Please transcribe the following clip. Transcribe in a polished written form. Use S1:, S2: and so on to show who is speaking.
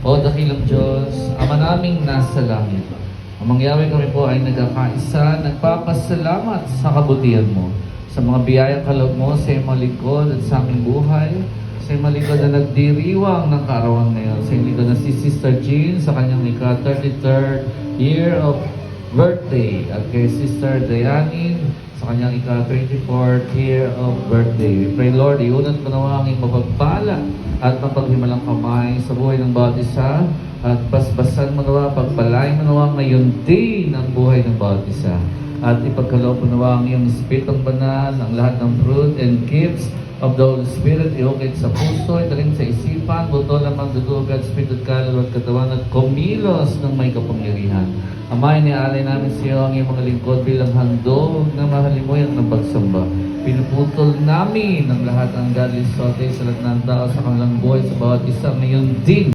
S1: O dakilang Diyos, Ama naming nasa langit, ang mangyawi kami po ay nagkakaisa, nagpapasalamat sa kabutihan mo, sa mga biyayang kaloob mo sa iyong mga lingkod at sa aming buhay, sa iyong mga lingkod na nagdiriwang ng kaarawan ngayon, sa iyong lingkod na si Sister Jean sa kanyang ika-33rd year of birthday, at kay Sister Dianin sa kanyang ika-24th year of birthday. We pray, Lord, iunat mo nawa ang iyong mapagpala at mapaghimalang kamay sa buhay ng bawat isa, at basbasan mo nawa, pagpalain mo nawa ngayon din ang buhay ng bawat isa, at ipagkaloob mo nawa ang iyong Espiritong Banal, ang lahat ng fruit and gifts of the Holy Spirit, iukit sa puso, italim sa isipan, buto lamang dudugat, Espiritu at kaluluwa at katawan, at kumilos ng may kapangyarihan. Ama, iniaalay namin sa iyo ang iyong mga lingkod bilang handog na mahalimuyak ng pagsamba. Pinuputol namin ang lahat ng godly sote sa lahat ng tao sa kanilang buhay sa bawat isa ngayon din.